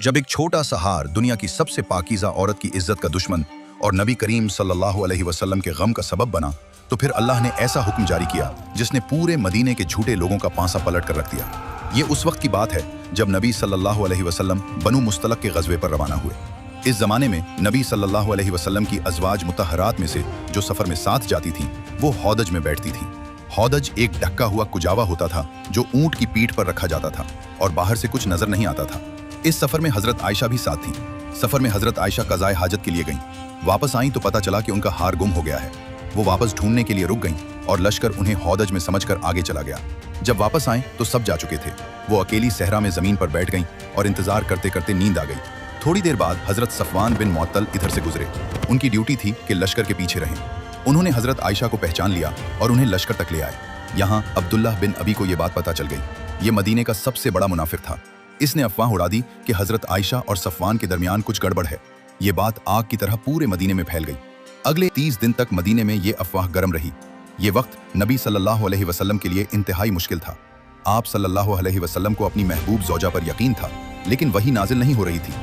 जब एक छोटा सा हार दुनिया की सबसे पाकीज़ा औरत की इज्जत का दुश्मन और नबी करीम सल्लल्लाहु अलैहि वसल्लम के गम का सबब बना, तो फिर अल्लाह ने ऐसा हुक्म जारी किया जिसने पूरे मदीने के झूठे लोगों का पांसा पलट कर रख दिया। ये उस वक्त की बात है जब नबी सल्लल्लाहु अलैहि वसल्लम बनु मुस्तलक के गज़वे पर रवाना हुए। इस जमाने में नबी सल्लल्लाहु अलैहि वसल्लम की अज़वाज मुतहरात में से जो सफ़र में साथ जाती थीं, वो हौदज में बैठती थीं। हौदज एक ढका हुआ कुजावा होता था जो ऊंट की पीठ पर रखा जाता था और बाहर से कुछ नजर नहीं आता था। इस सफर में हजरत आयशा भी साथ थीं। सफर में हजरत आयशा कज़ाए हाजत के लिए गईं। वापस आईं तो पता चला कि उनका हार गुम हो गया है। वो वापस ढूंढने के लिए रुक गईं और लश्कर उन्हें हौदज में समझकर आगे चला गया। जब वापस आए तो सब जा चुके थे। वो अकेली सहरा में जमीन पर बैठ गईं और इंतजार करते करते नींद आ गई। थोड़ी देर बाद हजरत सफवान बिन मुअत्तल इधर से गुजरे। उनकी ड्यूटी थी कि लश्कर के पीछे रहें। उन्होंने हजरत आयशा को पहचान लिया और उन्हें लश्कर तक ले आए। यहाँ अब्दुल्लाह बिन अबी को ये बात पता चल गई। ये मदीने का सबसे बड़ा मुनाफिक था। इसने अफवाह उड़ा दी कि हजरत आयशा और सफवान के दरमियान कुछ गड़बड़ है। ये बात आग की तरह पूरे मदीने में फैल गई। अगले 30 दिन तक मदीने में ये अफवाह गर्म रही। ये वक्त नबी सल्लल्लाहु अलैहि वसल्लम के लिए इंतहाई मुश्किल था। आप सल्लल्लाहु अलैहि वसल्लम को अपनी महबूब ज़ौजा पर यकीन था, लेकिन वही नाजिल नहीं हो रही थी।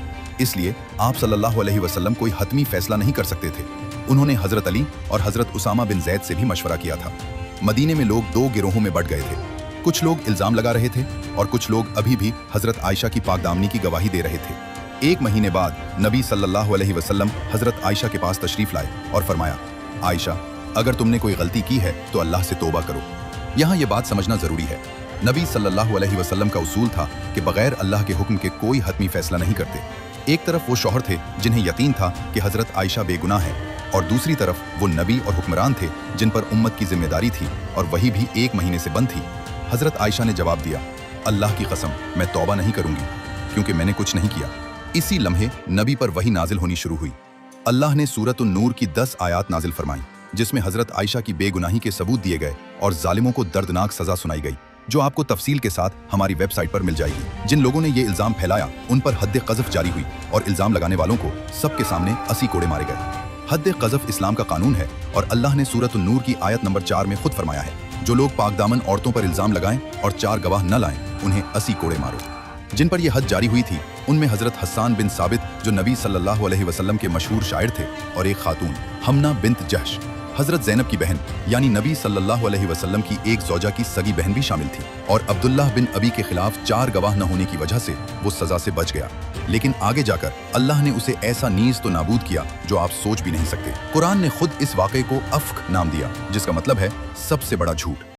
इसलिए आप सल्लल्लाहु अलैहि वसल्लम कोई हतमी फैसला नहीं कर सकते थे। उन्होंने हजरत अली और हजरत उसामा बिन जैद से भी मशवरा किया था। मदीने में लोग दो गिरोहों में बंट गए थे। कुछ लोग इल्जाम लगा रहे थे और कुछ लोग अभी भी हजरत आयशा की पाकदामनी की गवाही दे रहे थे। एक महीने बाद नबी सल्लल्लाहु अलैहि वसल्लम हजरत आयशा के पास तशरीफ लाए और फरमाया, आयशा, अगर तुमने कोई गलती की है तो अल्लाह से तौबा करो। यहाँ ये बात समझना जरूरी है। नबी सल्लल्लाहु अलैहि वसल्लम का उसूल था कि बगैर अल्लाह के हुक्म के कोई हतमी फैसला नहीं करते। एक तरफ वो शौहर थे जिन्हें यकीन था कि हजरत आयशा बेगुनाह है, और दूसरी तरफ वो नबी और हुक्मरान थे जिन पर उम्मत की जिम्मेदारी थी, और वही भी 1 महीने से बंद थी। हजरत आयशा ने जवाब दिया, अल्लाह की कसम, मैं तौबा नहीं करूंगी, क्योंकि मैंने कुछ नहीं किया। इसी लम्हे नबी पर वही नाजिल होनी शुरू हुई। अल्लाह ने सूरत उन-नूर की 10 आयात नाजिल फरमाई, जिसमें हजरत आयशा की बेगुनाही के सबूत दिए गए और जालिमों को दर्दनाक सजा सुनाई गई, जो आपको तफसील के साथ हमारी वेबसाइट पर मिल जाएगी। जिन लोगों ने ये इल्जाम फैलाया उन पर हद्द क़ज़फ़ जारी हुई और इल्जाम लगाने वालों को सबके सामने 80 कोड़े मारे गए। हद्द क़ज़फ़ इस्लाम का कानून है और अल्लाह ने सूरत उन-नूर की आयत नंबर 4 में खुद फरमाया है, जो लोग पाकदामन औरतों पर इल्जाम लगाएं और 4 गवाह न लाएं, उन्हें 80 कोड़े मारो। जिन पर यह हद जारी हुई थी उनमें हजरत हस्सान बिन साबित, जो नबी सल्लल्लाहु अलैहि वसल्लम के मशहूर शायर थे, और एक खातून हमना बिन्त जहश, हजरत ज़ैनब की बहन, यानी नबी सल्लल्लाहु अलैहि वसल्लम की एक ज़ौजा की सगी बहन भी शामिल थी। और अब्दुल्लाह बिन अबी के खिलाफ 4 गवाह न होने की वजह से वो सजा से बच गया। लेकिन आगे जाकर अल्लाह ने उसे ऐसा नीज़ तो नाबूद किया जो आप सोच भी नहीं सकते। कुरान ने खुद इस वाक़े को अफ़्क नाम दिया, जिसका मतलब है सबसे बड़ा झूठ।